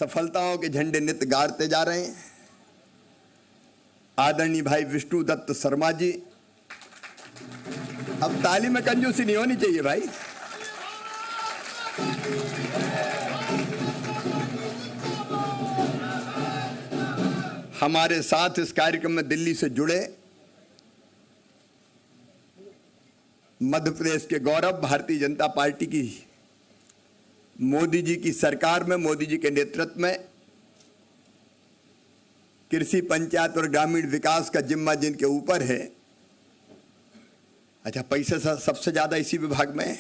सफलताओं के झंडे नित गाड़ते जा रहे हैं। आदरणीय भाई विष्णु दत्त शर्मा जी, अब ताली में कंजूसी नहीं होनी चाहिए भाई। हमारे साथ इस कार्यक्रम में दिल्ली से जुड़े मध्य प्रदेश के गौरव, भारतीय जनता पार्टी की मोदी जी की सरकार में, मोदी जी के नेतृत्व में कृषि, पंचायत और ग्रामीण विकास का जिम्मा जिनके ऊपर है। अच्छा, पैसे सबसे ज्यादा इसी विभाग में है।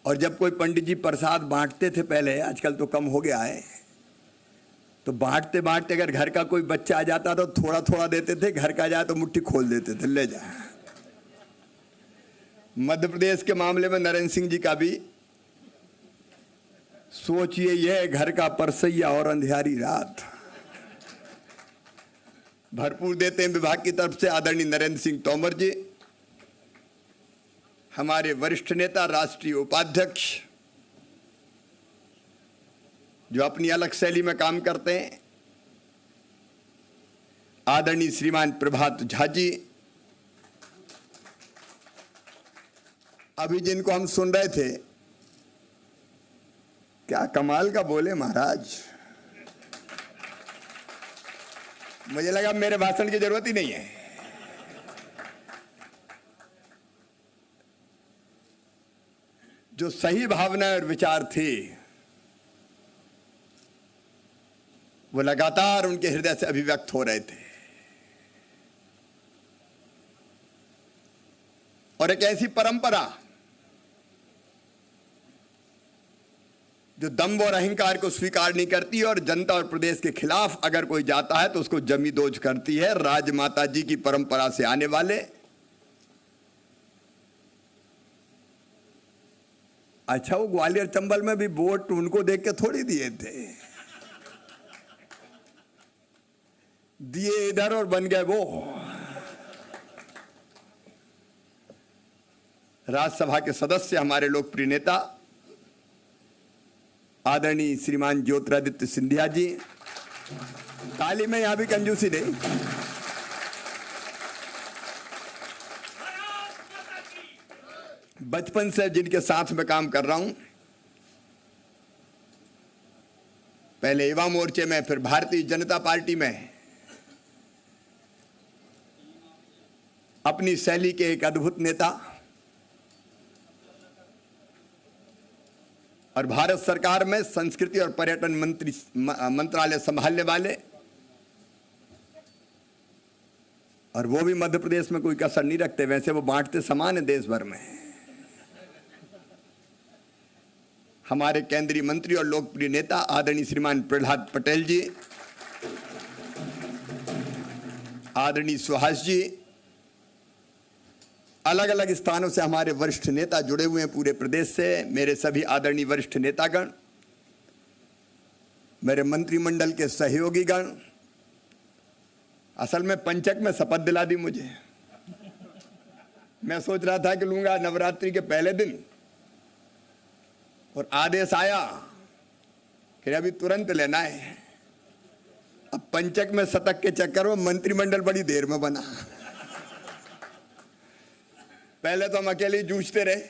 और जब कोई पंडित जी प्रसाद बांटते थे पहले, आजकल तो कम हो गया है, तो बांटते बांटते अगर घर का कोई बच्चा आ जाता तो थोड़ा थोड़ा देते थे, घर का जाए तो मुट्ठी खोल देते थे, ले जा। मध्य प्रदेश के मामले में नरेंद्र सिंह जी का भी सोचिए, यह घर का परसैया और अंधियारी रात भरपूर देते हैं विभाग की तरफ से। आदरणीय नरेंद्र सिंह तोमर जी, हमारे वरिष्ठ नेता, राष्ट्रीय उपाध्यक्ष, जो अपनी अलग शैली में काम करते हैं। आदरणीय श्रीमान प्रभात झा जी, अभी जिनको हम सुन रहे थे, क्या कमाल का बोले महाराज। मुझे लगा मेरे भाषण की जरूरत ही नहीं है। जो सही भावना और विचार थे वो लगातार उनके हृदय से अभिव्यक्त हो रहे थे। और एक ऐसी परंपरा जो दंभ और अहंकार को स्वीकार नहीं करती और जनता और प्रदेश के खिलाफ अगर कोई जाता है तो उसको जमी दोज करती है। राजमाता जी की परंपरा से आने वाले, अच्छा वो ग्वालियर चंबल में भी वोट उनको देख के थोड़ी दिए थे, दिए इधर और बन गए वो। राज्यसभा के सदस्य, हमारे लोकप्रिय नेता आदरणीय श्रीमान ज्योतिरादित्य सिंधिया जी, ताली में यहां भी कंजूसी नहीं। बचपन से जिनके साथ में काम कर रहा हूं, पहले युवा मोर्चे में, फिर भारतीय जनता पार्टी में, अपनी शैली के एक अद्भुत नेता और भारत सरकार में संस्कृति और पर्यटन मंत्रालय संभालने वाले, और वो भी मध्य प्रदेश में कोई कसर नहीं रखते। वैसे वो बांटते समान है देश भर में। हमारे केंद्रीय मंत्री और लोकप्रिय नेता आदरणीय श्रीमान प्रहलाद पटेल जी, आदरणीय सुहास जी, अलग अलग स्थानों से हमारे वरिष्ठ नेता जुड़े हुए हैं पूरे प्रदेश से। मेरे सभी आदरणीय वरिष्ठ नेतागण, मेरे मंत्रिमंडल के सहयोगी गण, असल में पंचक में शपथ दिला दी मुझे। मैं सोच रहा था कि लूंगा नवरात्रि के पहले दिन, और आदेश आया कि अभी तुरंत लेना है। अब पंचक में शतक के चक्कर में मंत्रिमंडल बड़ी देर में बना। पहले तो हम अकेले जूझते रहे।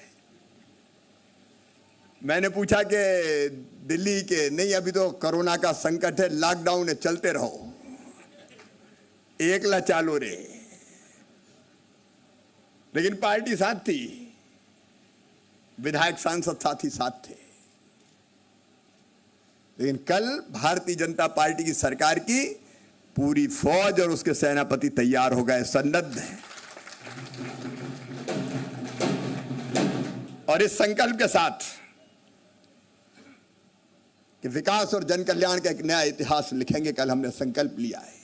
मैंने पूछा कि दिल्ली के, नहीं अभी तो कोरोना का संकट है, लॉकडाउन है, चलते रहो, एकला चालो रे। लेकिन पार्टी साथ थी, विधायक सांसद साथी साथ थे। लेकिन कल भारतीय जनता पार्टी की सरकार की पूरी फौज और उसके सेनापति तैयार हो गए, सन्नद्ध हैं। और इस संकल्प के साथ कि विकास और जन कल्याण का एक नया इतिहास लिखेंगे, कल हमने संकल्प लिया है।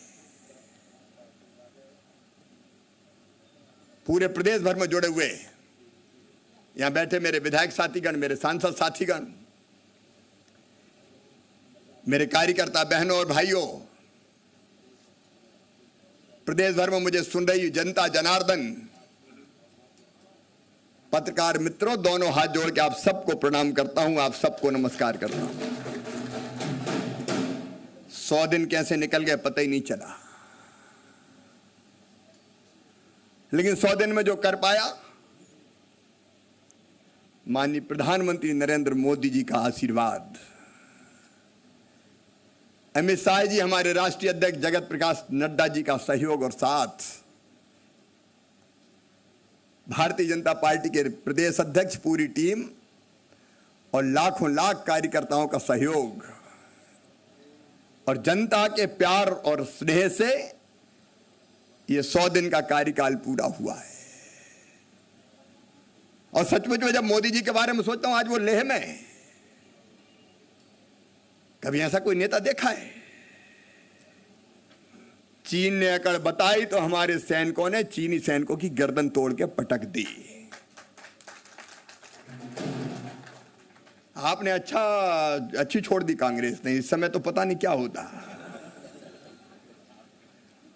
पूरे प्रदेश भर में जुड़े हुए यहां बैठे मेरे विधायक साथीगण, मेरे सांसद साथीगण, मेरे कार्यकर्ता बहनों और भाइयों, प्रदेश भर में मुझे सुन रही जनता जनार्दन, पत्रकार मित्रों, दोनों हाथ जोड़ के आप सबको प्रणाम करता हूं, आप सबको नमस्कार करता हूं। 100 दिन कैसे निकल गए पता ही नहीं चला, लेकिन 100 दिन में जो कर पाया, माननीय प्रधानमंत्री नरेंद्र मोदी जी का आशीर्वाद, अमित शाह जी, हमारे राष्ट्रीय अध्यक्ष जगत प्रकाश नड्डा जी का सहयोग और साथ, भारतीय जनता पार्टी के प्रदेश अध्यक्ष, पूरी टीम और लाखों लाख कार्यकर्ताओं का सहयोग और जनता के प्यार और स्नेह से ये 100 दिन का कार्यकाल पूरा हुआ है। और सचमुच में जब मोदी जी के बारे में सोचता हूं, आज वो लेह में है। कभी ऐसा कोई नेता देखा है? चीन ने अकड़ बताई तो हमारे सैनिकों ने चीनी सैनिकों की गर्दन तोड़ के पटक दी। आपने अच्छी छोड़ दी कांग्रेस ने, इस समय तो पता नहीं क्या होता।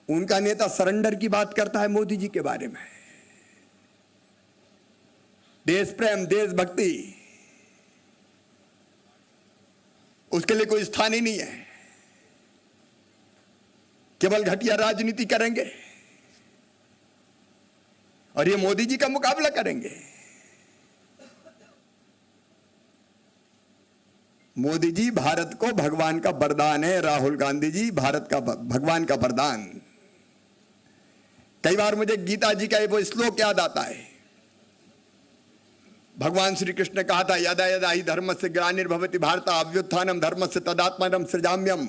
उनका नेता सरेंडर की बात करता है मोदी जी के बारे में, देश प्रेम, देशभक्ति, उसके लिए कोई स्थान ही नहीं है। केवल घटिया राजनीति करेंगे और ये मोदी जी का मुकाबला करेंगे। मोदी जी भारत को भगवान का वरदान है, राहुल गांधी जी भारत का भगवान का वरदान। कई बार मुझे गीता जी का वो श्लोक याद आता है। भगवान श्री कृष्ण ने कहा था, यदा यदा ही धर्मस्य ग्लानिर्भवति भारत अभ्युत्थानम धर्मस्य तदात्मानं सृजाम्यहम्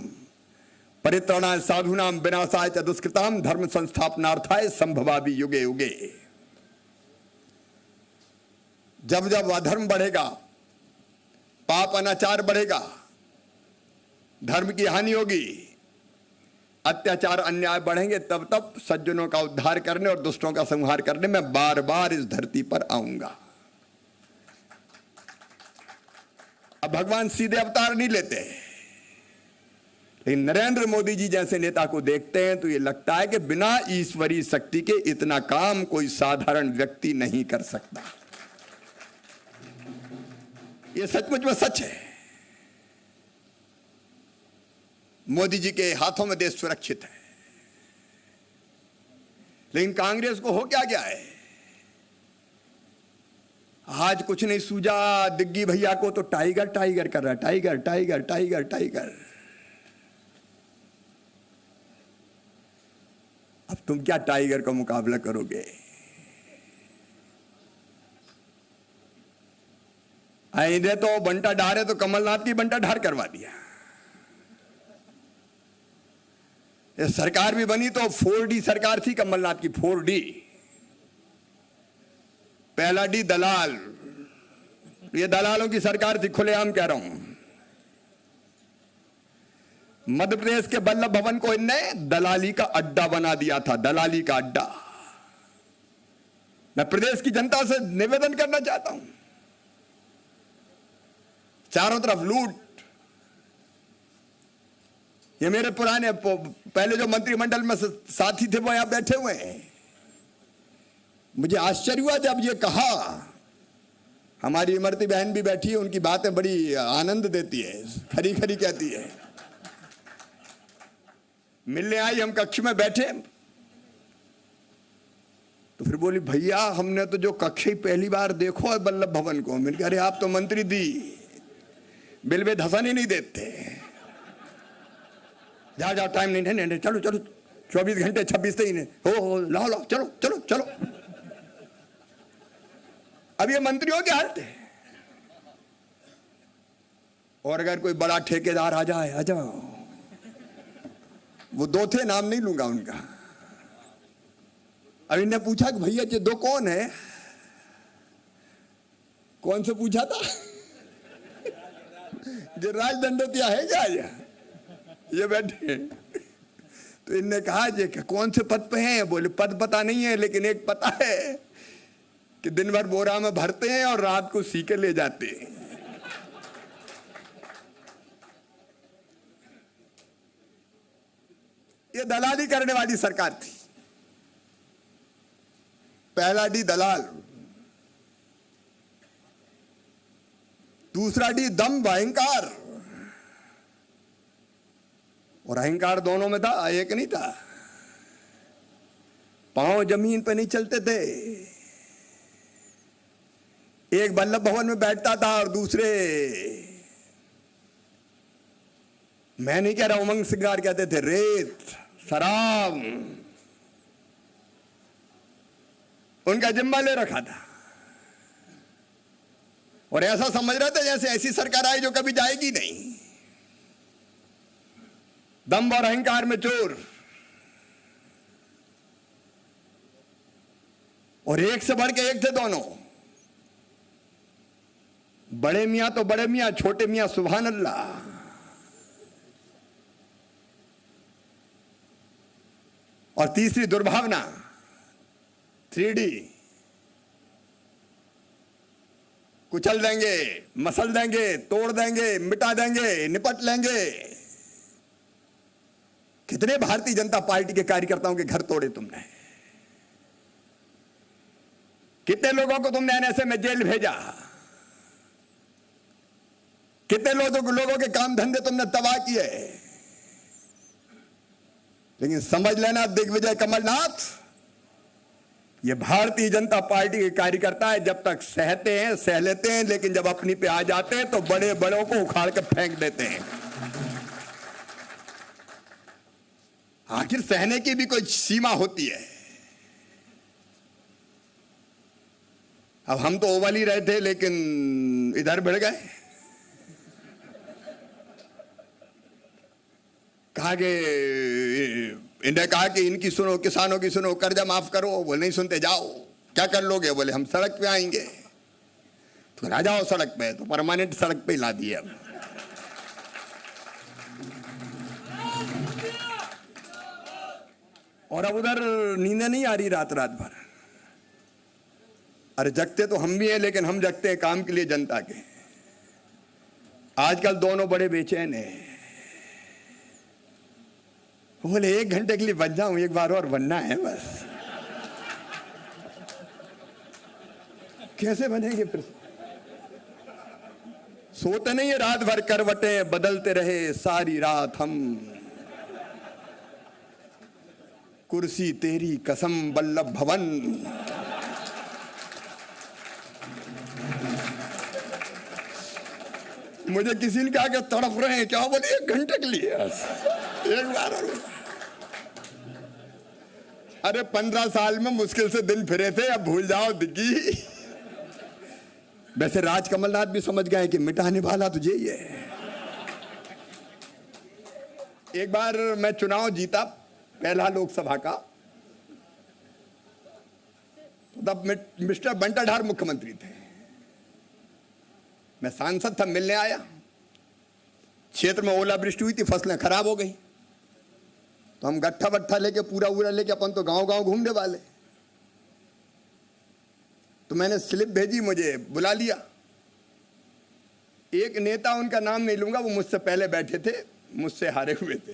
परित्राणाय साधूनां विनाशाय च दुष्कृतां धर्म संस्थापनार्थाय संभवामि युगे युगे। जब जब अधर्म बढ़ेगा, पाप अनाचार बढ़ेगा, धर्म की हानि होगी, अत्याचार अन्याय बढ़ेंगे, तब तब सज्जनों का उद्धार करने और दुष्टों का संहार करने में बार बार इस धरती पर आऊंगा। अब भगवान सीधे अवतार नहीं लेते, लेकिन नरेंद्र मोदी जी जैसे नेता को देखते हैं तो ये लगता है कि बिना ईश्वरीय शक्ति के इतना काम कोई साधारण व्यक्ति नहीं कर सकता। ये सचमुच में सच है। मोदी जी के हाथों में देश सुरक्षित है, लेकिन कांग्रेस को हो क्या गया है? आज कुछ नहीं सूझा। दिग्गी भैया को तो टाइगर टाइगर कर रहा है, टाइगर टाइगर टाइगर टाइगर। अब तुम क्या टाइगर का मुकाबला करोगे? इन्हें तो बंटा ढार है तो कमलनाथ की बंटा ढार करवा दिया। ये सरकार भी बनी तो 4D सरकार थी कमलनाथ की, 4D। पहला डी दलाल, ये दलालों की सरकार थी, खुलेआम कह रहा हूं। मध्य प्रदेश के वल्लभ भवन को इनने दलाली का अड्डा बना दिया था, दलाली का अड्डा। मैं प्रदेश की जनता से निवेदन करना चाहता हूं, चारों तरफ लूट। ये मेरे पुराने पहले जो मंत्रिमंडल में साथी थे वो यहां बैठे हुए हैं। मुझे आश्चर्य हुआ जब ये कहा। हमारी इमरती बहन भी बैठी है, उनकी बातें बड़ी आनंद देती है, खरी खरी कहती है। मिलने आई, हम कक्ष में बैठे तो फिर बोली, भैया हमने तो जो कक्ष ही पहली बार देखो है वल्लभ भवन को। मैंने कहा, अरे आप तो मंत्री दी, बिल में धसन ही नहीं देते। जाओ जाओ, टाइम नहीं, नहीं, नहीं, चलो चलो, 24 घंटे 26 ही नहीं हो, लाओ लाओ, चलो चलो चलो। अब ये मंत्रियों के हालत है। और अगर कोई बड़ा ठेकेदार आ जाए, आ जाओ, वो 2 थे, नाम नहीं लूंगा उनका। अब इन्हें पूछा कि भैया ये 2 कौन है? कौन से पूछा था? जो राजदंडोतिया है क्या ये बैठे? तो इनने कहा जे कौन से पद पे हैं? बोले पद पता नहीं है, लेकिन एक पता है कि दिन भर बोरा में भरते हैं और रात को सी के ले जाते हैं। ये दलाली करने वाली सरकार थी। पहला डी दलाल, दूसरा डी दम अहंकार, और अहंकार दोनों में था, एक नहीं था। पांव जमीन पे नहीं चलते थे। एक वल्लभ भवन में बैठता था और दूसरे, मैं नहीं कह रहा उमंग सिंगार कहते थे, रेत शराब उनका जिम्मा ले रखा था। और ऐसा समझ रहे थे जैसे ऐसी सरकार आई जो कभी जाएगी नहीं। दम और अहंकार में चोर, और एक से बढ़ के एक थे दोनों। बड़े मियां तो बड़े मियां, छोटे मियां सुभान अल्लाह। और तीसरी दुर्भावना 3D, कुचल देंगे, मसल देंगे, तोड़ देंगे, मिटा देंगे, निपट लेंगे। कितने भारतीय जनता पार्टी के कार्यकर्ताओं के घर तोड़े तुमने? कितने लोगों को तुमने एनएसए में जेल भेजा? कितने लोगों के काम धंधे तुमने तबाह किए? लेकिन समझ लेना दिग्विजय कमलनाथ, ये भारतीय जनता पार्टी के कार्यकर्ता है। जब तक सहते हैं सह लेते हैं, लेकिन जब अपनी पे आ जाते हैं तो बड़े बड़ों को उखाड़ कर फेंक देते हैं। आखिर सहने की भी कोई सीमा होती है। अब हम तो ओवल ही रहे थे, लेकिन इधर बढ़ गए। कहा कि इन्हें कहा कि इनकी सुनो, किसानों की सुनो, कर्जा माफ करो। बोले नहीं सुनते, जाओ। क्या कर लोगे? बोले हम सड़क पे आएंगे। तो आ जाओ सड़क पे। तो परमानेंट सड़क पे ला दिए। अब और अब उधर नींद नहीं आ रही रात रात भर। अरे जगते तो हम भी हैं, लेकिन हम जगते हैं काम के लिए, जनता के। आजकल दोनों बड़े बेचैन हैं। बोले 1 घंटे के लिए बच जाऊं, एक बार और बनना है बस। कैसे बनेंगे फिर? सोते नहीं है रात भर, करवटें बदलते रहे सारी रात हम। कुर्सी तेरी कसम वल्लभ भवन। मुझे किसी ने कहा कि तड़प रहे हैं क्या? बोले 1 घंटे के लिए, एक बार और। अरे 15 साल में मुश्किल से दिन फिरे थे, अब भूल जाओ दिग्गी। वैसे राज कमलनाथ भी समझ गए कि मिटाने वाला तुझे ही है। एक बार मैं चुनाव जीता, पहला लोकसभा का। तब मिस्टर बंटाधार मुख्यमंत्री थे। मैं सांसद था, मिलने आया। क्षेत्र में ओलावृष्टि हुई थी, फसलें खराब हो गई। तो हम गट्ठा वट्ठा लेके, पूरा लेके अपन तो गांव गांव घूमने वाले। तो मैंने स्लिप भेजी, मुझे बुला लिया। एक नेता, उनका नाम नहीं लूंगा, वो मुझसे पहले बैठे थे, मुझसे हारे हुए थे।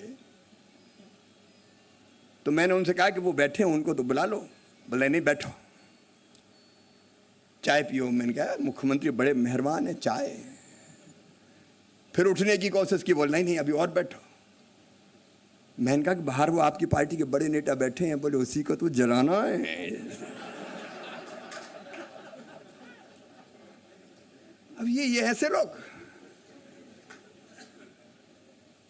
तो मैंने उनसे कहा कि वो बैठे हैं, उनको तो बुला लो। बोले नहीं, बैठो, चाय पियो। मैंने कहा मुख्यमंत्री बड़े मेहरबान है, चाय। फिर उठने की कोशिश की, बोल नहीं अभी और बैठो। मैंने कहा कि बाहर वो आपकी पार्टी के बड़े नेता बैठे हैं। बोले उसी को तो जलाना है। अब ये ऐसे लोग।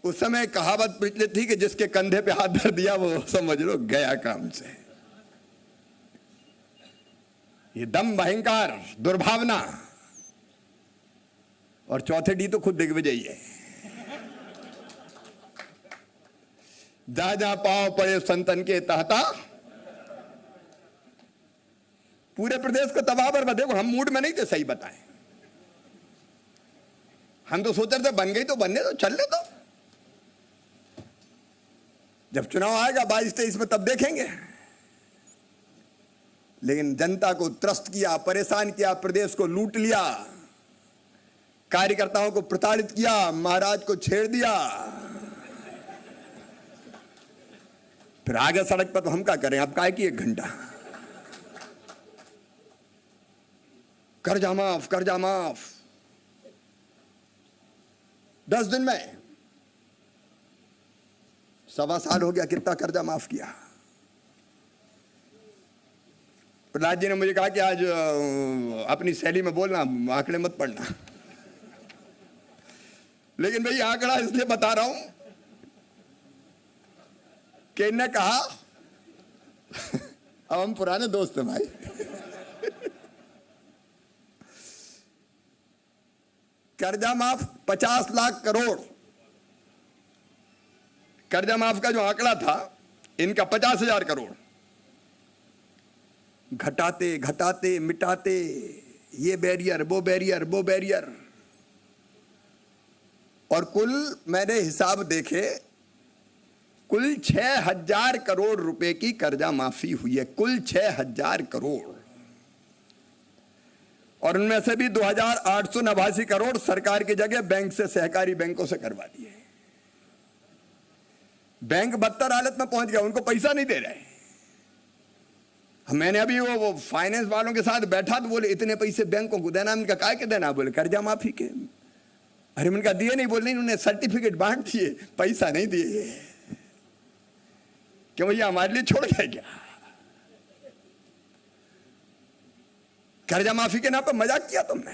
उस समय कहावत प्रचलित थी कि जिसके कंधे पे हाथ धर दिया वो समझ लो गया काम से। ये दम, अहंकार, दुर्भावना। और चौथे डी तो खुद दिग्विजय है। जहां जहां पांव पड़े संतन के तहता, पूरे प्रदेश को तबाह पर। देखो हम मूड में नहीं थे, सही बताएं। हम तो सोच रहे थे बन गई तो बनने दो, चलने दो। जब चुनाव आएगा 22-23 में, तब देखेंगे। लेकिन जनता को त्रस्त किया, परेशान किया, प्रदेश को लूट लिया, कार्यकर्ताओं को प्रताड़ित किया, महाराज को छेड़ दिया। फिर आगे सड़क पर तो हम क्या करें? अब काय की 1 घंटा? कर्जा माफ, कर्जा माफ। 10 दिन में 1.25 साल हो गया, कितना कर्जा माफ किया। प्रहलाद जी ने मुझे कहा कि आज अपनी शैली में बोलना, आंकड़े मत पढ़ना। लेकिन भाई आंकड़ा इसलिए बता रहा हूं कि इन्हें कहा अब हम पुराने दोस्त हैं भाई। कर्जा माफ 50 लाख करोड़, कर्जा माफ का जो आंकड़ा था इनका 50,000 करोड़। घटाते घटाते मिटाते, ये बैरियर वो बैरियर वो बैरियर, और कुल मैंने हिसाब देखे, कुल 6,000 करोड़ रुपए की कर्जा माफी हुई है, कुल 6,000 करोड़। और उनमें से भी 2,889 करोड़ सरकार की जगह बैंक से, सहकारी बैंकों से करवा दिए। बैंक बदतर हालत में पहुंच गया, उनको पैसा नहीं दे रहे। मैंने अभी वो फाइनेंस वालों के साथ बैठा तो बोले इतने पैसे बैंकों को देना, उनका काय के देना, बोले कर्जा माफी के। अरे उनका दिए नहीं, बोले नहीं, उन्होंने सर्टिफिकेट बांट दिए, पैसा नहीं दिए। क्यों भैया हमारे लिए छोड़ गए क्या? कर्जा माफी के नाम पर मजाक किया तुमने।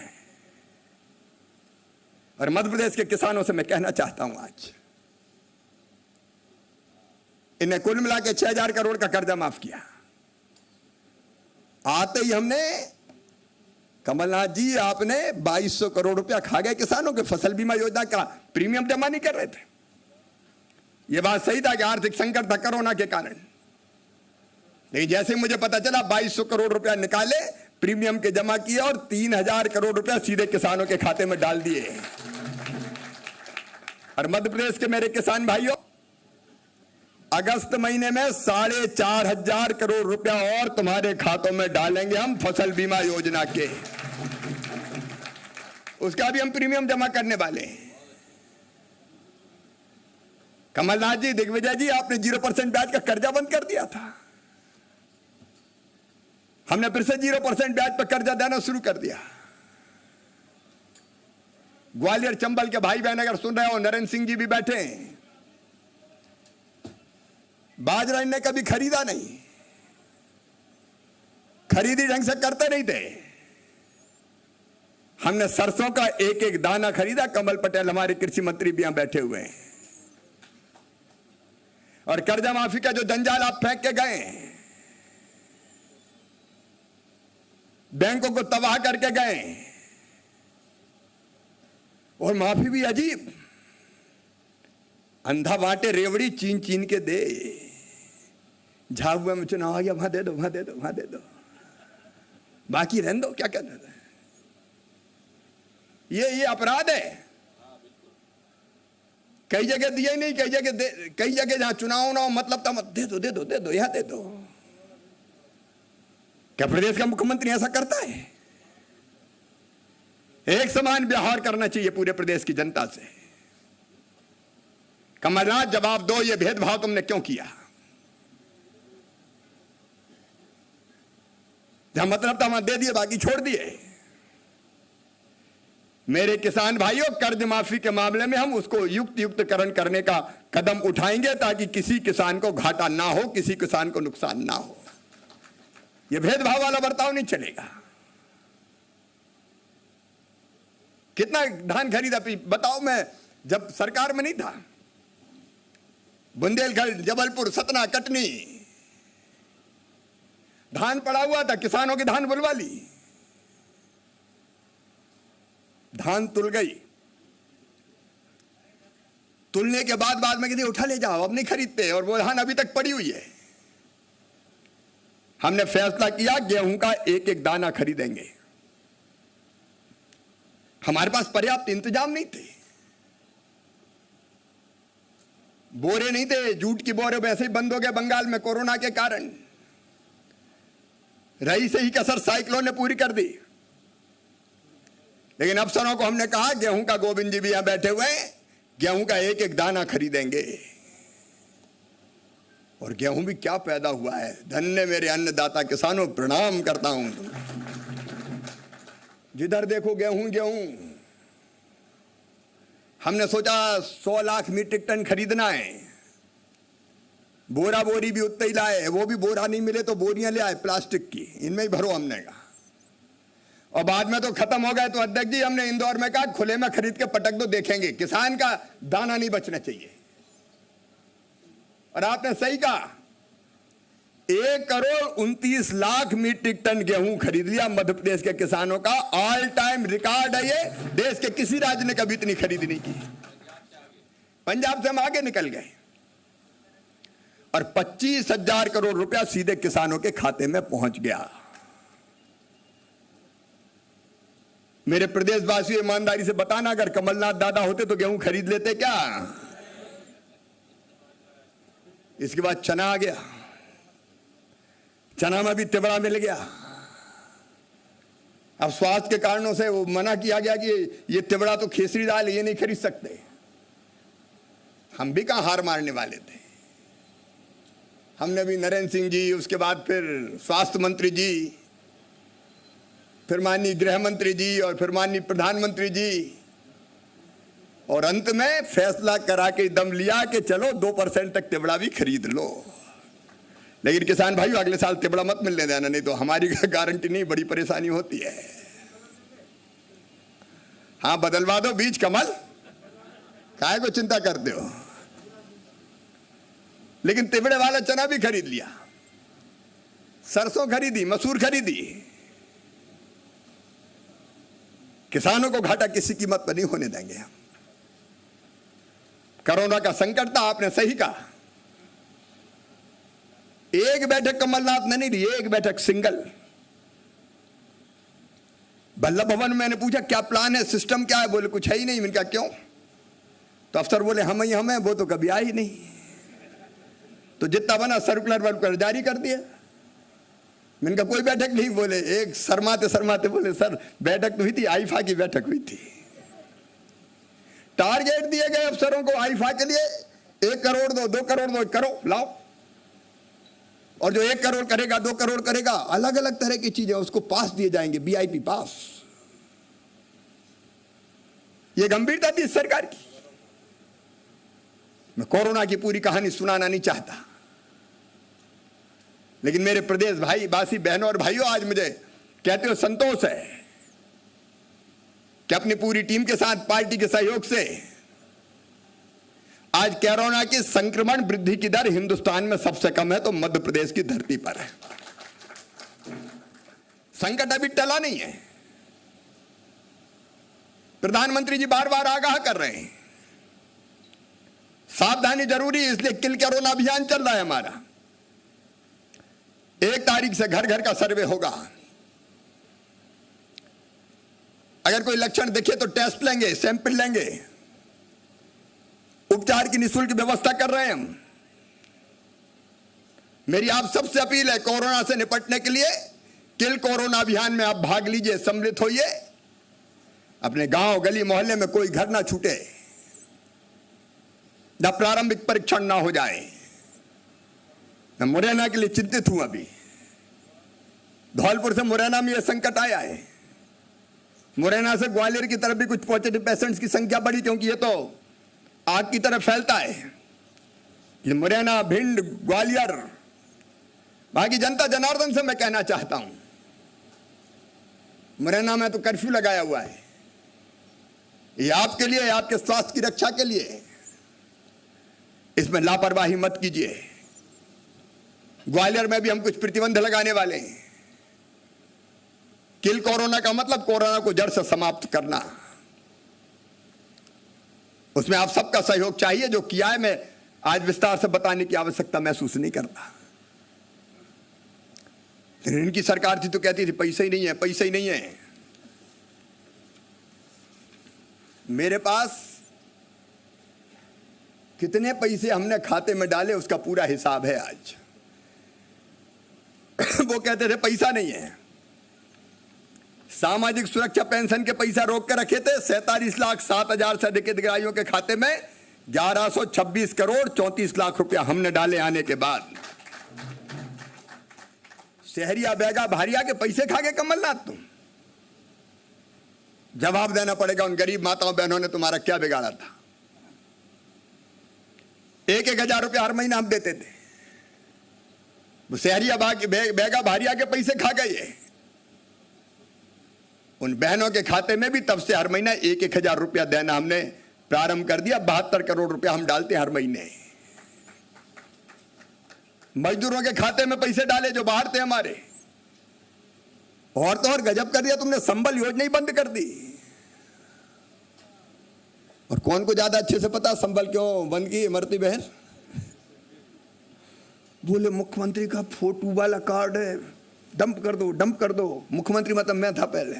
और मध्य प्रदेश के किसानों से मैं कहना चाहता हूं, आज इन्हें कुल मिला के 6,000 करोड़ का कर्जा माफ किया। आते ही हमने, कमलनाथ जी आपने 2,200 करोड़ रुपया खा गए किसानों के। फसल बीमा योजना का प्रीमियम जमा नहीं कर रहे थे। यह बात सही था कि आर्थिक संकट था कोरोना के कारण, लेकिन जैसे मुझे पता चला 2,200 करोड़ रुपया निकाले, प्रीमियम के जमा किए और 3,000 करोड़ रुपया सीधे किसानों के खाते में डाल दिए। और मध्य प्रदेश के मेरे किसान भाइयों, अगस्त महीने में 4,500 करोड़ रुपया और तुम्हारे खातों में डालेंगे हम फसल बीमा योजना के। उसका भी हम प्रीमियम जमा करने वाले हैं। कमलनाथ जी, दिग्विजय जी, आपने 0% ब्याज का कर्जा बंद कर दिया था। हमने फिर से 0% ब्याज पर कर्जा देना शुरू कर दिया। ग्वालियर चंबल के भाई बहन अगर सुन रहे हो, नरेंद्र सिंह जी भी बैठे हैं। बाजरा इन्हें कभी खरीदा नहीं, खरीदी ढंग से करते नहीं थे। हमने सरसों का एक एक दाना खरीदा। कमल पटेल हमारे कृषि मंत्री भी यहां बैठे हुए हैं। और कर्जा माफी का जो जंजाल आप फेंक के गए, बैंकों को तबाह करके गए, और माफी भी अजीब, अंधा बांटे रेवड़ी चीन चीन के दे। झाबुआ में चुनाव आ गया, वहां दे दो, वहां दे दो, वहां दे दो, बाकी रहने दो, क्या कहते हैं। ये अपराध है। कई जगह दिए नहीं, कई जगह जहां चुनाव ना हो, मतलब था, दे दो दे दो दे दो, यहां दे दो। क्या प्रदेश का मुख्यमंत्री ऐसा करता है? एक समान व्यवहार करना चाहिए पूरे प्रदेश की जनता से। कमलनाथ, जवाब दो, ये भेदभाव तुमने क्यों किया? जहां मतलब था वहां दे दिए, बाकी छोड़ दिए। मेरे किसान भाइयों, कर्ज माफी के मामले में हम उसको युक्तिकरण करने का कदम उठाएंगे ताकि किसी किसान को घाटा ना हो, किसी किसान को नुकसान ना हो। यह भेदभाव वाला बर्ताव नहीं चलेगा। कितना धान खरीदा बताओ? मैं जब सरकार में नहीं था, बुंदेलखंड, जबलपुर, सतना, कटनी, धान पड़ा हुआ था, किसानों की धान बुलवा ली, धान तुल गई। तुलने के बाद में कहते उठा ले जाओ, अब नहीं खरीदते, और वो धान अभी तक पड़ी हुई है। हमने फैसला किया गेहूं का एक एक दाना खरीदेंगे। हमारे पास पर्याप्त इंतजाम नहीं थे, बोरे नहीं थे, जूट की बोरे वैसे ही बंद हो गए बंगाल में कोरोना के कारण। रही से ही कसर साइक्लोन ने पूरी कर दी। लेकिन अफसरों को हमने कहा, गेहूं का, गोविंद जी भी यहां बैठे हुए हैं, गेहूं का एक एक दाना खरीदेंगे। और गेहूं भी क्या पैदा हुआ है। धन्य मेरे अन्नदाता किसानों, प्रणाम करता हूं। जिधर देखो गेहूं गेहूं। हमने सोचा 100 लाख मीट्रिक टन खरीदना है, बोरा बोरी भी उतना ही लाए, वो भी बोरा नहीं मिले तो बोरियां ले आए प्लास्टिक की, इनमें ही भरो हमने कहा। और बाद में तो खत्म हो गए, तो अध्यक्ष जी हमने इंदौर में कहा खुले में खरीद के पटक दो, देखेंगे, किसान का दाना नहीं बचना चाहिए। और आपने सही कहा, 1,29,00,000 मीट्रिक टन गेहूं खरीद लिया मध्य प्रदेश के किसानों का। ऑल टाइम रिकॉर्ड है ये, देश के किसी राज्य ने कभी इतनी खरीद नहीं की। पंजाब से हम आगे निकल गए और 25,000 करोड़ रुपया सीधे किसानों के खाते में पहुंच गया। मेरे प्रदेशवासियों, ईमानदारी से बताना, अगर कमलनाथ दादा होते तो गेहूं खरीद लेते क्या? इसके बाद चना आ गया, चना में भी तिबड़ा मिल गया। अब स्वास्थ्य के कारणों से वो मना किया गया कि ये तिबड़ा तो खेसरी दाल ये नहीं खरीद सकते। हम भी कहां हार मारने वाले थे। हमने भी नरेंद्र सिंह जी, उसके बाद फिर स्वास्थ्य मंत्री जी, फिर माननीय गृह मंत्री जी और फिर माननीय प्रधानमंत्री जी, और अंत में फैसला करा के दम लिया कि चलो 2% तक तिबड़ा भी खरीद लो। लेकिन किसान भाइयों, अगले साल तिबड़ा मत मिलने देना, नहीं तो हमारी गारंटी नहीं, बड़ी परेशानी होती है। हाँ, बदलवा दो बीज कमल, काहे को चिंता करते हो। लेकिन तिबड़े वाला चना भी खरीद लिया, सरसों खरीदी, मसूर खरीदी। किसानों को घाटा किसी कीमत पर नहीं होने देंगे हम। कोरोना का संकट था, आपने सही कहा। एक बैठक कमलनाथ ने नहीं दी, एक बैठक सिंगल। वल्लभ भवन में मैंने पूछा क्या प्लान है, सिस्टम क्या है, बोले कुछ है ही नहीं। मैंने कहा क्यों? तो अफसर बोले हम ही हमें, वो तो कभी आई ही नहीं। तो जितना बना सर्कुलर वर्कुलर जारी कर दिया। मैंने कहा कोई बैठक नहीं। बोले एक शर्माते शर्माते बोले सर बैठक तो हुई थी, आईफा की बैठक हुई थी। टारगेट दिए गए अफसरों को आईफा के लिए, 1 करोड़ दो, 2 करोड़ दो, करो लाओ। और जो 1 करोड़ करेगा, 2 करोड़ करेगा, अलग अलग तरह की चीजें उसको पास दिए जाएंगे, वीआईपी पास। ये गंभीरता थी इस सरकार की। मैं कोरोना की पूरी कहानी सुनाना नहीं चाहता, लेकिन मेरे प्रदेश भाई, बासी बहनों और भाइयों, आज मुझे कहते हो संतोष है कि अपनी पूरी टीम के साथ पार्टी के सहयोग से आज कोरोना की संक्रमण वृद्धि की दर हिंदुस्तान में सबसे कम है तो मध्य प्रदेश की धरती पर है। संकट अभी टला नहीं है। प्रधानमंत्री जी बार बार आगाह कर रहे हैं, सावधानी जरूरी है, इसलिए किल कोरोना अभियान चल रहा है हमारा। 1 तारीख से घर घर का सर्वे होगा। अगर कोई लक्षण दिखे तो टेस्ट लेंगे, सैंपल लेंगे, उपचार की निःशुल्क व्यवस्था कर रहे हैं हम। मेरी आप सबसे अपील है, कोरोना से निपटने के लिए किल कोरोना अभियान में आप भाग लीजिए, सम्मिलित होइए। अपने गांव गली मोहल्ले में कोई घर ना छूटे, ना प्रारंभिक परीक्षण ना हो जाए। मैं मुरैना के लिए चिंतित हूं। अभी धौलपुर से मुरैना में यह संकट आया है। मुरैना से ग्वालियर की तरफ भी कुछ पॉजिटिव पेशेंट्स की संख्या बढ़ी, क्योंकि ये तो आग की तरफ फैलता है। ये मुरैना, भिंड, ग्वालियर, वहां की जनता जनार्दन से मैं कहना चाहता हूं, मुरैना में तो कर्फ्यू लगाया हुआ है। ये आपके लिए, आपके स्वास्थ्य की रक्षा के लिए। इसमें लापरवाही मत कीजिए। ग्वालियर में भी हम कुछ प्रतिबंध लगाने वाले हैं। किल कोरोना का मतलब कोरोना को जड़ से समाप्त करना। उसमें आप सबका सहयोग चाहिए। जो किया है मैं आज विस्तार से बताने की आवश्यकता महसूस नहीं करता। इनकी सरकार थी तो कहती थी पैसा ही नहीं है, पैसा ही नहीं है। मेरे पास कितने पैसे हमने खाते में डाले उसका पूरा हिसाब है आज। वो कहते थे पैसा नहीं है। सामाजिक सुरक्षा पेंशन के पैसा रोक कर रखे थे। 47,07,000 से अधिक हितग्राहियों के खाते में 1126 करोड़ 34 लाख रुपया हमने डाले आने के बाद। शहरिया बैगा भारिया के पैसे खा गए कमलनाथ तुम। जवाब देना पड़ेगा उन गरीब माताओं बहनों ने तुम्हारा क्या बिगाड़ा था। 1,000 रुपया हर महीना हम देते थे, वो शहरिया बेगा भारिया के पैसे खा गए। उन बहनों के खाते में भी तब से हर महीना 1,000 रुपया देना हमने प्रारंभ कर दिया। 72 करोड़ रुपया हम डालते हर महीने। मजदूरों के खाते में पैसे डाले जो बाहर थे हमारे। और तो और गजब कर दिया तुमने, संबल योजना ही बंद कर दी। और कौन को ज्यादा अच्छे से पता संबल क्यों बंद की इमरती बहन? बोले मुख्यमंत्री का फोटो वाला कार्ड है, डंप कर दो, डंप कर दो। मुख्यमंत्री मतलब मैं था पहले,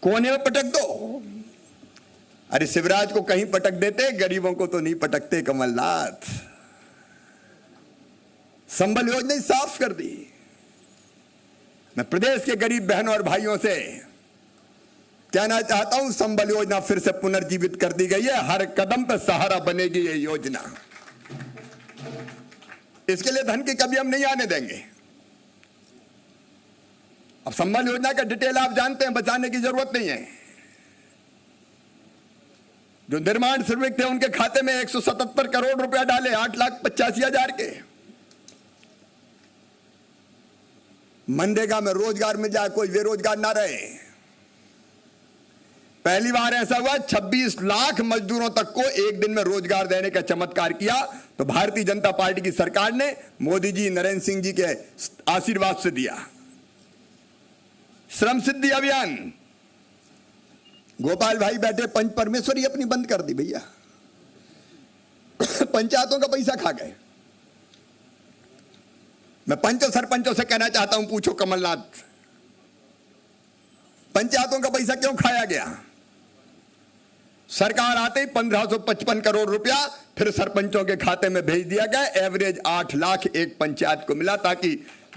कोने में पटक दो। अरे शिवराज को कहीं पटक देते, गरीबों को तो नहीं पटकते कमलनाथ। संबल योजना साफ कर दी। मैं प्रदेश के गरीब बहनों और भाइयों से कहना चाहता हूं, संबल योजना फिर से पुनर्जीवित कर दी गई है। हर कदम पर सहारा बनेगी ये योजना। इसके लिए धन की कभी हम नहीं आने देंगे। अब संबल योजना का डिटेल आप जानते हैं, बचाने की जरूरत नहीं है। जो निर्माण श्रमिक थे उनके खाते में 177 करोड़ रुपया डाले, 8,85,000 के। मनरेगा में रोजगार मिल जाए, कोई बेरोजगार ना रहे। पहली बार ऐसा हुआ 26 लाख मजदूरों तक को एक दिन में रोजगार देने का चमत्कार किया तो भारतीय जनता पार्टी की सरकार ने मोदी जी, नरेंद्र सिंह जी के आशीर्वाद से दिया। श्रम सिद्धि अभियान, गोपाल भाई बैठे, पंच परमेश्वरी अपनी बंद कर दी भैया। पंचायतों का पैसा खा गए। मैं पंचों सरपंचों से कहना चाहता हूं, पूछो कमलनाथ, पंचायतों का पैसा क्यों खाया गया? सरकार आते ही 1555 करोड़ रुपया फिर सरपंचों के खाते में भेज दिया गया। एवरेज 8 लाख एक पंचायत को मिला ताकि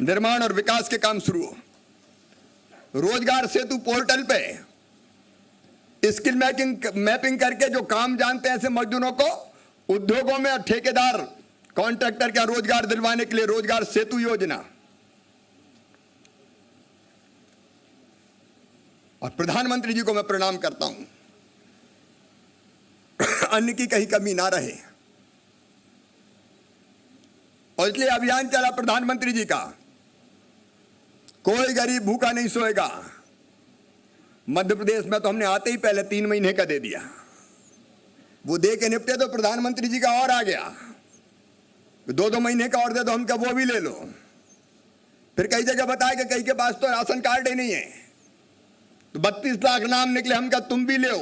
निर्माण और विकास के काम शुरू हो। रोजगार सेतु पोर्टल पे स्किल मैपिंग करके जो काम जानते हैं ऐसे मजदूरों को उद्योगों में और ठेकेदार कॉन्ट्रैक्टर का रोजगार दिलवाने के लिए रोजगार सेतु योजना। और प्रधानमंत्री जी को मैं प्रणाम करता हूं, अन्न की कहीं कमी ना रहे। और इसलिए अभियान चला प्रधानमंत्री जी का, कोई गरीब भूखा नहीं सोएगा। मध्य प्रदेश में तो हमने आते ही पहले 3 महीने का दे दिया। वो दे के निपटे तो प्रधानमंत्री जी का और आ गया, 2-2 महीने का और दे दो, हम क्या वो भी ले लो। फिर कई जगह बताया कि कई के पास तो राशन कार्ड ही नहीं है, तो 32 लाख नाम निकले, हम क्या तुम भी ले।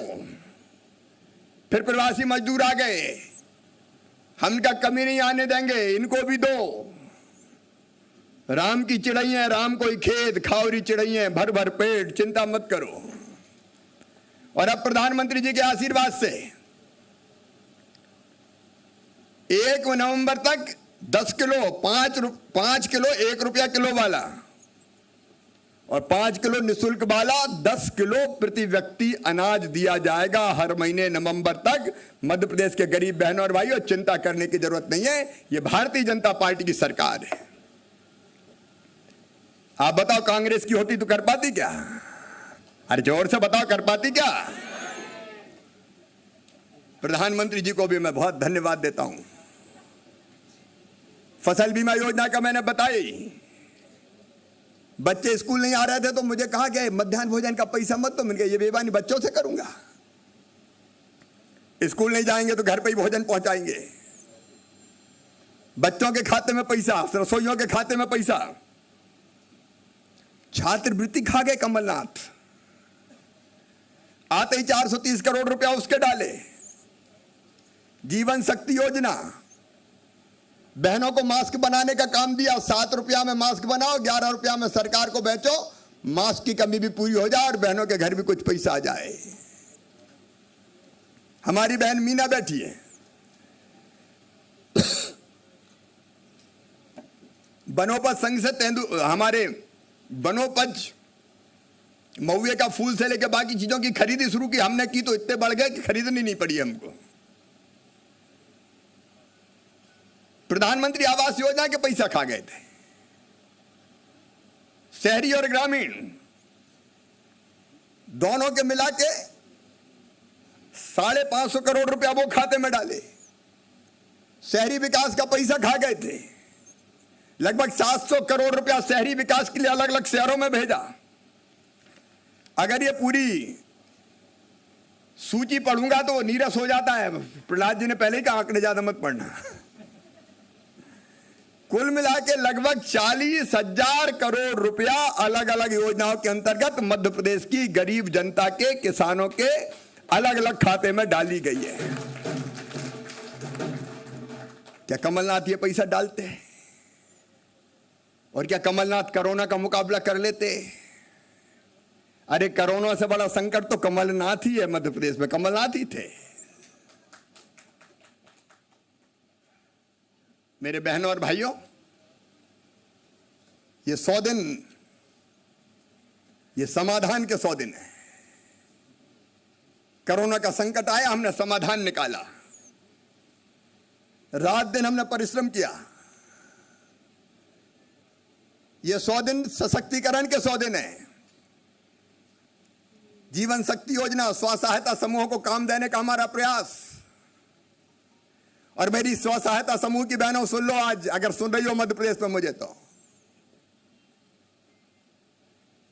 फिर प्रवासी मजदूर आ गए, हम क्या कमी नहीं आने देंगे, इनको भी दो। राम की चिड़ैया, राम कोई खेत, खावरी चिड़ैया, भर भर पेट, चिंता मत करो। और अब प्रधानमंत्री जी के आशीर्वाद से 1 नवंबर तक 10 किलो, 5 किलो 1 रुपया किलो वाला और 5 किलो निःशुल्क वाला 10 किलो प्रति व्यक्ति अनाज दिया जाएगा हर महीने नवंबर तक। मध्य प्रदेश के गरीब बहनों और भाइयों, चिंता करने की जरूरत नहीं है, यह भारतीय जनता पार्टी की सरकार है। आप बताओ कांग्रेस की होती तो कर पाती क्या? अरे जोर से बताओ, कर पाती क्या? प्रधानमंत्री जी को भी मैं बहुत धन्यवाद देता हूं। फसल बीमा योजना का मैंने बताई, बच्चे स्कूल नहीं आ रहे थे तो मुझे कहा कि मध्याह्न भोजन का पैसा मत दो। मैंने कहा ये बेईमानी बच्चों से करूंगा, स्कूल नहीं जाएंगे तो घर पे ही भोजन पहुंचाएंगे। बच्चों के खाते में पैसा, रसोइयों के खाते में पैसा। छात्रवृत्ति खा गए कमलनाथ, आते ही 430 करोड़ रुपया उसके डाले। जीवन शक्ति योजना, बहनों को मास्क बनाने का काम दिया। 7 रुपया में मास्क बनाओ, 11 रुपया में सरकार को बेचो, मास्क की कमी भी पूरी हो जाए और बहनों के घर भी कुछ पैसा आ जाए। हमारी बहन मीना बैठी है, बनोपज संघ से हमारे बनोपज महुए का फूल से लेकर बाकी चीजों की खरीदी शुरू की हमने की तो इतने बढ़ गए कि खरीदनी नहीं पड़ी हमको। प्रधानमंत्री आवास योजना के पैसा खा गए थे। शहरी और ग्रामीण दोनों के मिला के 550 करोड़ रुपया वो खाते में डाले। शहरी विकास का पैसा खा गए थे। लगभग 700 करोड़ रुपया शहरी विकास के लिए अलग अलग शहरों में भेजा। अगर ये पूरी सूची पढ़ूंगा तो नीरस हो जाता है। प्रहलाद जी ने पहले ही कहा आंकड़े ज्यादा मत पढ़ना। कुल मिला के लगभग 40,000 करोड़ रुपया अलग अलग योजनाओं के अंतर्गत मध्य प्रदेश की गरीब जनता के, किसानों के अलग अलग खाते में डाली गई है। क्या कमलनाथ ये पैसा डालते हैं? और क्या कमलनाथ कोरोना का मुकाबला कर लेते? अरे कोरोना से बड़ा संकट तो कमलनाथ ही है। मध्य प्रदेश में कमलनाथ ही थे। मेरे बहनों और भाइयों, ये 100 दिन, ये समाधान के 100 दिन है। कोरोना का संकट आया, हमने समाधान निकाला। रात दिन हमने परिश्रम किया। ये 100 दिन सशक्तिकरण के 100 दिन है। जीवन शक्ति योजना, स्व सहायता समूहों को काम देने का हमारा प्रयास। और मेरी स्व सहायता समूह की बहनों सुन लो, आज अगर सुन रही हो मध्य प्रदेश में मुझे, तो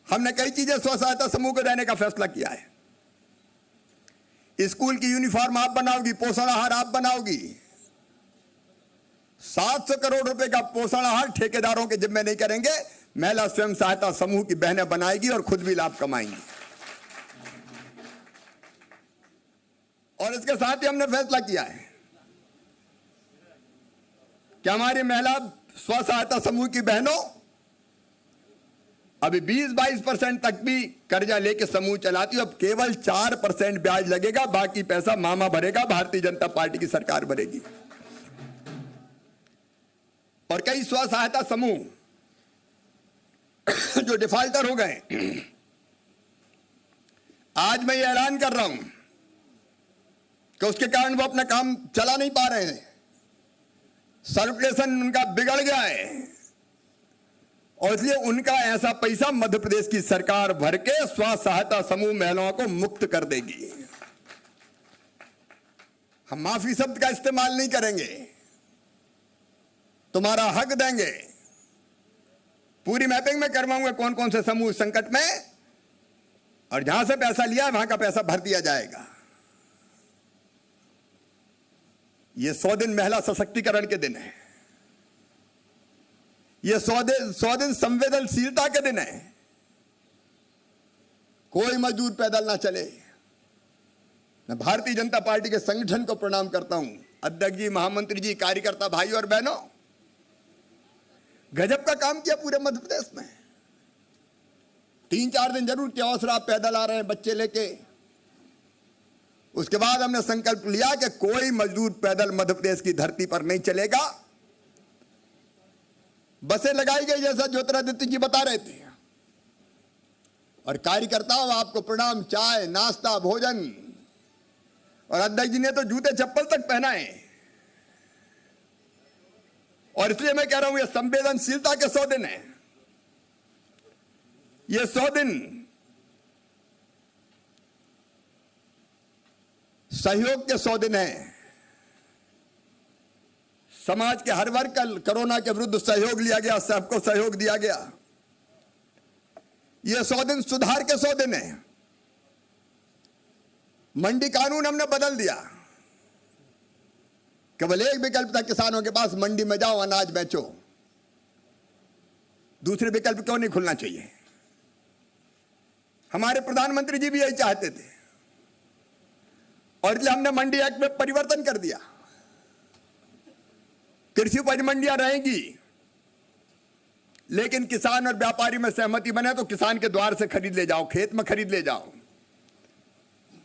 हमने कई चीजें स्व सहायता समूह को देने का फैसला किया है। स्कूल की यूनिफॉर्म आप बनाओगी, पोषण आहार आप बनाओगी। 700 करोड़ रुपए का पोषण आहार ठेकेदारों के जिम्मे नहीं करेंगे, महिला स्वयं सहायता समूह की बहनें बनाएगी और खुद भी लाभ कमाएंगी। और इसके साथ ही हमने फैसला किया है कि हमारी महिला स्व सहायता समूह की बहनों अभी 20-22% तक भी कर्जा लेके समूह चलाती है। अब केवल 4% ब्याज लगेगा, बाकी पैसा मामा भरेगा, भारतीय जनता पार्टी की सरकार भरेगी। और कई स्व सहायता समूह जो डिफॉल्टर हो गए, आज मैं ये ऐलान कर रहा हूं कि उसके कारण वो अपना काम चला नहीं पा रहे हैं। सर्कुलेशन उनका बिगड़ गया है और इसलिए उनका ऐसा पैसा मध्य प्रदेश की सरकार भर के स्व सहायता समूह महिलाओं को मुक्त कर देगी। हम माफी शब्द का इस्तेमाल नहीं करेंगे, तुम्हारा हक देंगे। पूरी मैपिंग में करवाऊंगा कौन कौन से समूह संकट में, और जहां से पैसा लिया है वहां का पैसा भर दिया जाएगा। ये 100 दिन महिला सशक्तिकरण के दिन है। ये 100 दिन संवेदनशीलता के दिन है। कोई मजदूर पैदल ना चले। मैं भारतीय जनता पार्टी के संगठन को प्रणाम करता हूं, अध्यक्ष जी, महामंत्री जी, कार्यकर्ता भाई और बहनों, गजब का काम किया पूरे मध्य प्रदेश में। 3-4 दिन जरूर त्योहार आप पैदल आ रहे हैं बच्चे लेके। उसके बाद हमने संकल्प लिया कि कोई मजदूर पैदल मध्य प्रदेश की धरती पर नहीं चलेगा। बसें लगाई गई जैसा ज्योतिरादित्य जी बता रहे थे। और कार्यकर्ताओं, आपको प्रणाम, चाय, नाश्ता, भोजन, और अध्यक्ष जी ने तो जूते चप्पल तक पहनाए। और इसलिए मैं कह रहा हूं ये संवेदनशीलता के 100 दिन है। ये 100 दिन सहयोग के 100 दिन है। समाज के हर वर्ग का कोरोना के विरुद्ध सहयोग लिया गया, सबको सहयोग दिया गया। ये 100 दिन सुधार के 100 दिन है। मंडी कानून हमने बदल दिया। केवल एक विकल्प था किसानों के पास, मंडी में जाओ अनाज बेचो। दूसरे विकल्प क्यों नहीं खुलना चाहिए? हमारे प्रधानमंत्री जी भी यही चाहते थे और इसलिए हमने मंडी एक्ट में परिवर्तन कर दिया। कृषि उपज मंडियां रहेंगी, लेकिन किसान और व्यापारी में सहमति बने तो किसान के द्वार से खरीद ले जाओ, खेत में खरीद ले जाओ।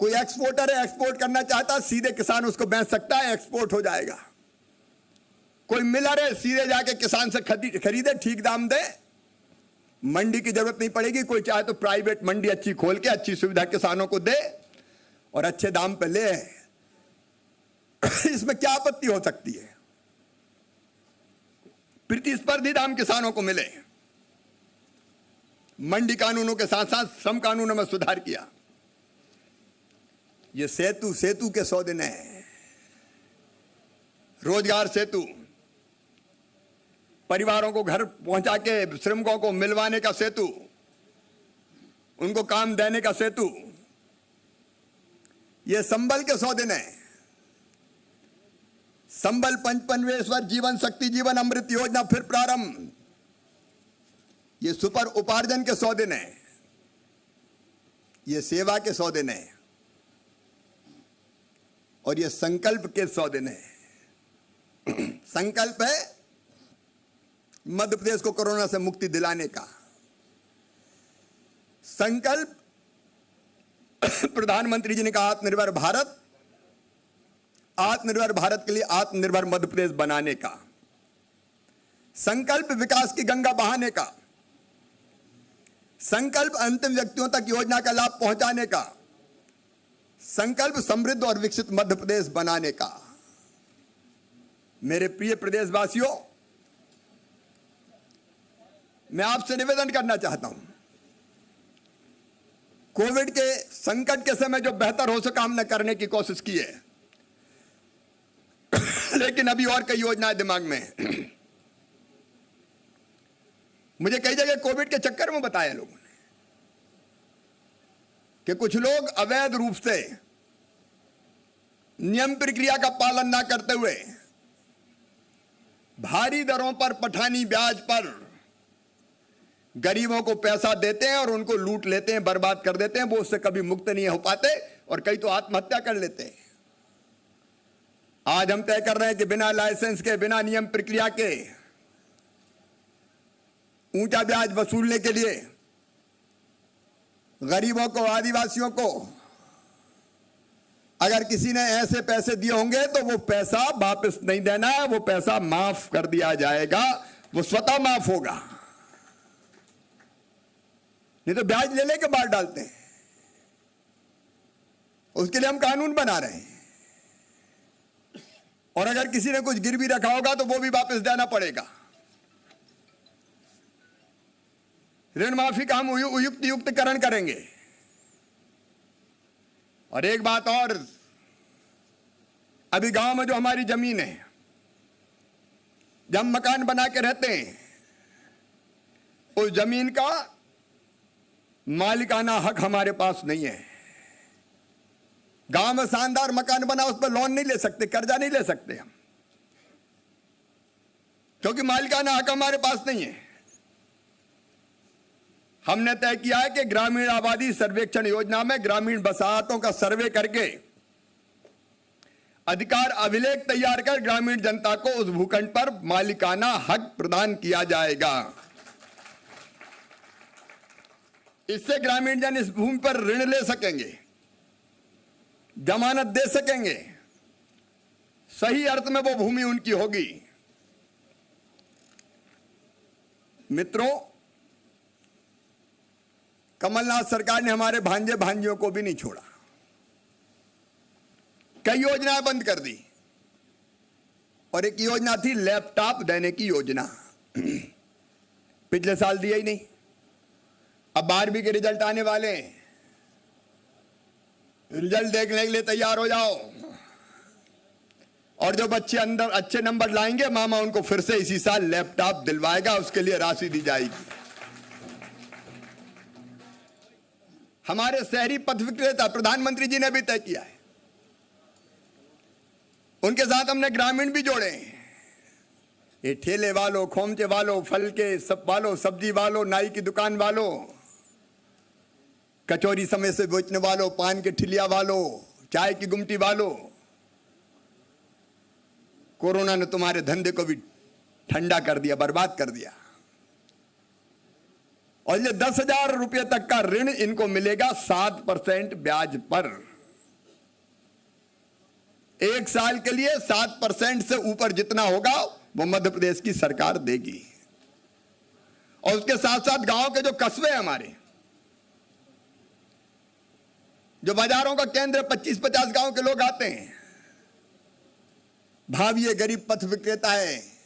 कोई एक्सपोर्टर है, एक्सपोर्ट करना चाहता, सीधे किसान उसको बेच सकता है, एक्सपोर्ट हो जाएगा। कोई मिलर है, सीधे जाके किसान से खरीदे, ठीक दाम दे, मंडी की जरूरत नहीं पड़ेगी। कोई चाहे तो प्राइवेट मंडी अच्छी खोल के अच्छी सुविधा किसानों को दे और अच्छे दाम पे ले। इसमें क्या आपत्ति हो सकती है? प्रतिस्पर्धी दाम किसानों को मिले। मंडी कानूनों के साथ साथ श्रम कानूनों में सुधार किया। ये सेतु सेतु के 100 दिन है। रोजगार सेतु, परिवारों को घर पहुंचा के श्रमिकों को मिलवाने का सेतु, उनको काम देने का सेतु। ये संबल के 100 दिन है। संबल पंचपनवेश्वर जीवन शक्ति जीवन अमृत योजना फिर प्रारंभ। ये सुपर उपार्जन के 100 दिन है। ये सेवा के 100 दिन है। और ये संकल्प के 100 दिन है। संकल्प है मध्य प्रदेश को कोरोना से मुक्ति दिलाने का। संकल्प प्रधानमंत्री जी ने कहा आत्मनिर्भर भारत, आत्मनिर्भर भारत के लिए आत्मनिर्भर मध्य प्रदेश बनाने का। संकल्प विकास की गंगा बहाने का। संकल्प अंतिम व्यक्तियों तक योजना का लाभ पहुंचाने का। संकल्प समृद्ध और विकसित मध्य प्रदेश बनाने का। मेरे प्रिय प्रदेशवासियों, मैं आपसे निवेदन करना चाहता हूं, कोविड के संकट के समय जो बेहतर हो सका हमने करने की कोशिश की है, लेकिन अभी और कई योजनाएं दिमाग में हैं। मुझे कई जगह कोविड के चक्कर में बताया लोगों ने कि कुछ लोग अवैध रूप से नियम प्रक्रिया का पालन ना करते हुए भारी दरों पर पठानी ब्याज पर गरीबों को पैसा देते हैं और उनको लूट लेते हैं, बर्बाद कर देते हैं। वो उससे कभी मुक्त नहीं हो पाते और कई तो आत्महत्या कर लेते हैं। आज हम तय कर रहे हैं कि बिना लाइसेंस के, बिना नियम प्रक्रिया के ऊंचा ब्याज वसूलने के लिए गरीबों को, आदिवासियों को अगर किसी ने ऐसे पैसे दिए होंगे तो वो पैसा वापस नहीं देना है, वो पैसा माफ कर दिया जाएगा, वो स्वतः माफ होगा। नहीं तो ब्याज ले लेके बाहर डालते हैं। उसके लिए हम कानून बना रहे हैं। और अगर किसी ने कुछ गिरवी रखा होगा तो वो भी वापस देना पड़ेगा। ऋण माफी का हम युक्तिकरण करेंगे। और एक बात और, अभी गांव में जो हमारी जमीन है, जब हम मकान बना के रहते हैं, उस जमीन का मालिकाना हक हमारे पास नहीं है। गांव में शानदार मकान बना, उस पर लोन नहीं ले सकते, कर्जा नहीं ले सकते हम, क्योंकि मालिकाना हक हमारे पास नहीं है। हमने तय किया है कि ग्रामीण आबादी सर्वेक्षण योजना में ग्रामीण बसाहतों का सर्वे करके अधिकार अभिलेख तैयार कर ग्रामीण जनता को उस भूखंड पर मालिकाना हक प्रदान किया जाएगा। इससे ग्रामीण जन इस भूमि पर ऋण ले सकेंगे, जमानत दे सकेंगे, सही अर्थ में वो भूमि उनकी होगी। मित्रों, कमलनाथ सरकार ने हमारे भांजे भांजियों को भी नहीं छोड़ा। कई योजनाएं बंद कर दी और एक योजना थी लैपटॉप देने की योजना। पिछले साल दिया ही नहीं। अब 12वीं के रिजल्ट आने वाले हैं, रिजल्ट देखने के लिए तैयार हो जाओ। और जो बच्चे अंदर अच्छे नंबर लाएंगे, मामा उनको फिर से इसी साल लैपटॉप दिलवाएगा, उसके लिए राशि दी जाएगी। हमारे शहरी पथ विक्रेता प्रधानमंत्री जी ने भी तय किया है, उनके साथ हमने ग्रामीण भी जोड़े हैं। ये ठेले वालों, खोमचे वालों, फल के सब वालों, सब्जी वालों, नाई की दुकान वालों, कचौरी समय से बेचने वालों, पान के ठिलिया वालों, चाय की गुमटी वालों, कोरोना ने तुम्हारे धंधे को भी ठंडा कर दिया, बर्बाद कर दिया। और ये 10,000 रुपये तक का ऋण इनको मिलेगा 7% ब्याज पर। 1 साल के लिए 7% से ऊपर जितना होगा वो मध्य प्रदेश की सरकार देगी। और उसके साथ साथ गांव के जो कस्बे हैं हमारे, जो बाजारों का केंद्र, 25-50 गांव के लोग आते हैं, भावी गरीब पथ विक्रेता है,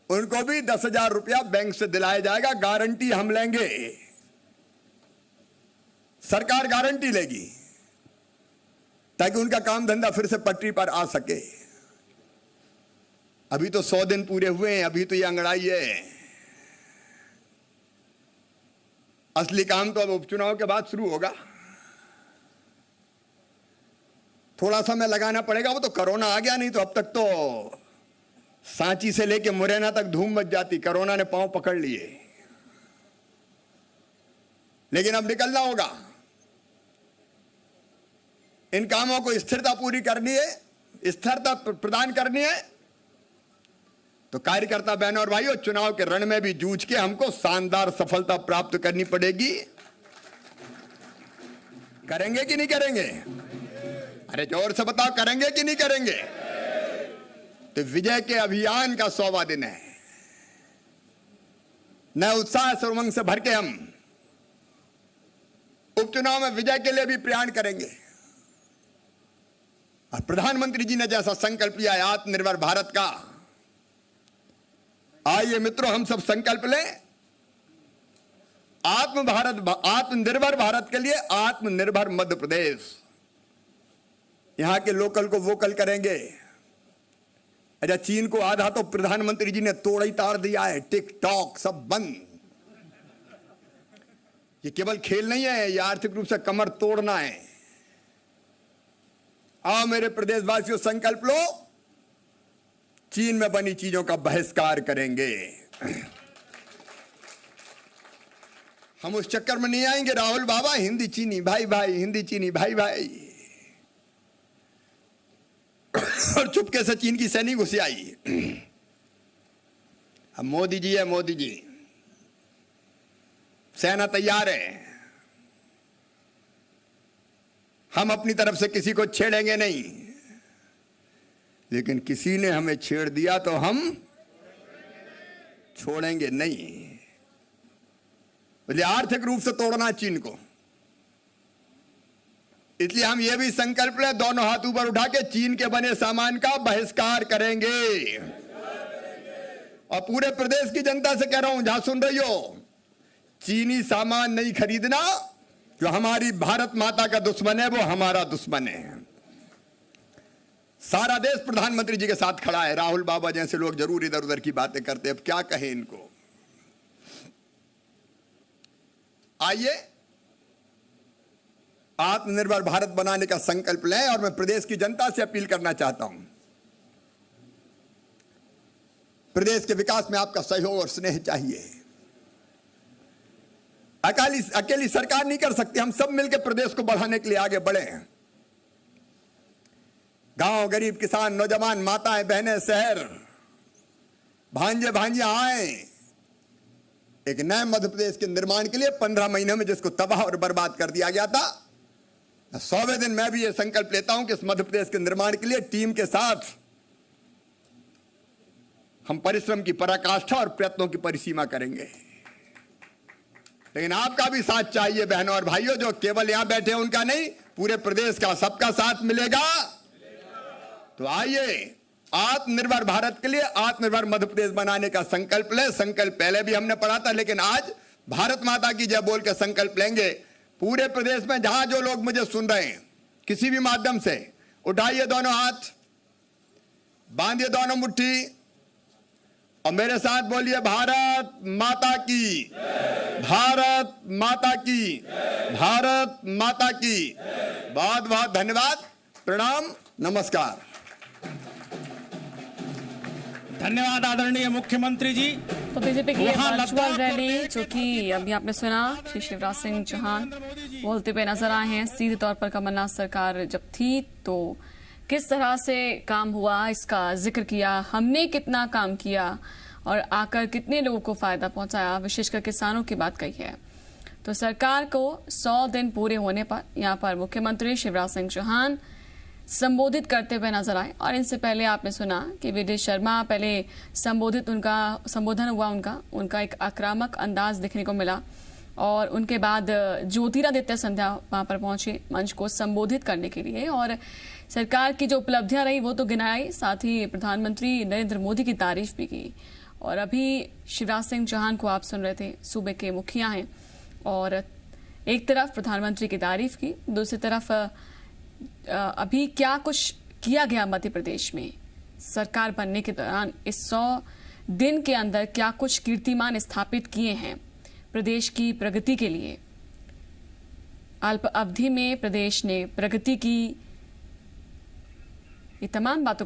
उनको भी 10,000 रुपया बैंक से दिलाया जाएगा। गारंटी हम लेंगे, सरकार गारंटी लेगी। ताकि उनका काम धंधा फिर से पटरी पर आ सके। अभी तो 100 दिन पूरे हुए हैं, अभी तो ये अंगड़ाई है। असली काम तो अब उपचुनाव के बाद शुरू होगा। थोड़ा समय लगाना पड़ेगा, वो तो कोरोना आ गया, नहीं तो अब तक तो सांची से लेके मुरैना तक धूम मच जाती। कोरोना ने पांव पकड़ लिए, लेकिन अब निकलना होगा। इन कामों को स्थिरता पूरी करनी है, स्थिरता प्रदान करनी है, तो कार्यकर्ता बहनों और भाइयों, चुनाव के रण में भी जूझ के हमको शानदार सफलता प्राप्त करनी पड़ेगी। करेंगे कि नहीं करेंगे? अरे जोर से बताओ, करेंगे कि नहीं करेंगे? तो विजय के अभियान का 100वां दिन है। नए उत्साह से उमंग से भर के हम उपचुनाव में विजय के लिए भी प्रयाण करेंगे। और प्रधानमंत्री जी ने जैसा संकल्प लिया है आत्मनिर्भर भारत का, आइए मित्रों हम सब संकल्प लें। आत्मनिर्भर भारत के लिए आत्मनिर्भर मध्य प्रदेश। यहां के लोकल को वोकल करेंगे। अच्छा, चीन को आधा तो प्रधानमंत्री जी ने तोड़ ही ताड़ दिया है। टिकटॉक सब बंद। ये केवल खेल नहीं है, ये आर्थिक रूप से कमर तोड़ना है। आओ मेरे प्रदेशवासियों, संकल्प लो, चीन में बनी चीजों का बहिष्कार करेंगे। हम उस चक्कर में नहीं आएंगे राहुल बाबा, हिंदी चीनी भाई भाई, हिंदी चीनी भाई भाई। और चुपके से चीन की सैनिक घुस आई। अब मोदी जी है, मोदी जी, सेना तैयार है। हम अपनी तरफ से किसी को छेड़ेंगे नहीं, लेकिन किसी ने हमें छेड़ दिया तो हम छोड़ेंगे नहीं। बोले आर्थिक रूप से तोड़ना चीन को, इसलिए हम ये भी संकल्प ले, दोनों हाथ ऊपर उठा के चीन के बने सामान का बहिष्कार करेंगे। और पूरे प्रदेश की जनता से कह रहा हूं, जहां सुन रही हो, चीनी सामान नहीं खरीदना। जो हमारी भारत माता का दुश्मन है वो हमारा दुश्मन है। सारा देश प्रधानमंत्री जी के साथ खड़ा है। राहुल बाबा जैसे लोग जरूर इधर उधर की बातें करते हैं, अब क्या कहें इनको। आइए आत्मनिर्भर भारत बनाने का संकल्प लें। और मैं प्रदेश की जनता से अपील करना चाहता हूं, प्रदेश के विकास में आपका सहयोग और स्नेह चाहिए। अकेली सरकार नहीं कर सकती, हम सब मिलकर प्रदेश को बढ़ाने के लिए आगे बढ़े। गांव, गरीब, किसान, नौजवान, माताएं, बहनें, शहर, भांजे भांजियां आए एक नए मध्य प्रदेश के निर्माण के लिए। 15 महीने में जिसको तबाह और बर्बाद कर दिया गया था, 100वें दिन मैं भी ये संकल्प लेता हूं कि इस मध्य प्रदेश के निर्माण के लिए टीम के साथ हम परिश्रम की पराकाष्ठा और प्रयत्नों की परिसीमा करेंगे। लेकिन आपका भी साथ चाहिए बहनों और भाइयों, जो केवल यहां बैठे हैं उनका नहीं, पूरे प्रदेश का सबका साथ मिलेगा। तो आइए आत्मनिर्भर भारत के लिए आत्मनिर्भर मध्य प्रदेश बनाने का संकल्प ले। संकल्प पहले भी हमने पढ़ा था, लेकिन आज भारत माता की जय बोल के संकल्प लेंगे। पूरे प्रदेश में जहां जो लोग मुझे सुन रहे हैं, किसी भी माध्यम से, उठाइए दोनों हाथ, बांधिए दोनों मुट्ठी और मेरे साथ बोलिए, भारत माता की, भारत माता की, भारत माता की। बहुत बहुत धन्यवाद, प्रणाम, नमस्कार। धन्यवाद आदरणीय मुख्यमंत्री जी। तो बीजेपी की वर्चुअल रैली, जो कि अभी आपने सुना, श्री शिवराज सिंह चौहान बोलते हुए नजर आए हैं। सीधे तौर पर कमलनाथ सरकार जब थी तो किस तरह से काम हुआ इसका जिक्र किया, हमने कितना काम किया और आकर कितने लोगों को फायदा पहुंचाया, विशेषकर किसानों की बात कही है। तो सरकार को 100 दिन पूरे होने पर यहाँ पर मुख्यमंत्री शिवराज सिंह चौहान संबोधित करते हुए नजर आए। और इनसे पहले आपने सुना कि वी.डी. शर्मा पहले संबोधन हुआ उनका एक आक्रामक अंदाज देखने को मिला। और उनके बाद ज्योतिरादित्य सिंधिया वहां पर पहुंचे मंच को संबोधित करने के लिए, और सरकार की जो उपलब्धियां रही वो तो गिनाई, साथ ही प्रधानमंत्री नरेंद्र मोदी की तारीफ भी की। और अभी शिवराज सिंह चौहान को आप सुन रहे थे, सूबे के मुखिया हैं, और एक तरफ प्रधानमंत्री की तारीफ की, दूसरी तरफ अभी क्या कुछ किया गया मध्य प्रदेश में सरकार बनने के दौरान, इस 100 दिन के अंदर क्या कुछ कीर्तिमान स्थापित किए हैं प्रदेश की प्रगति के लिए? अल्प अवधि में प्रदेश ने प्रगति की, ये तमाम बातों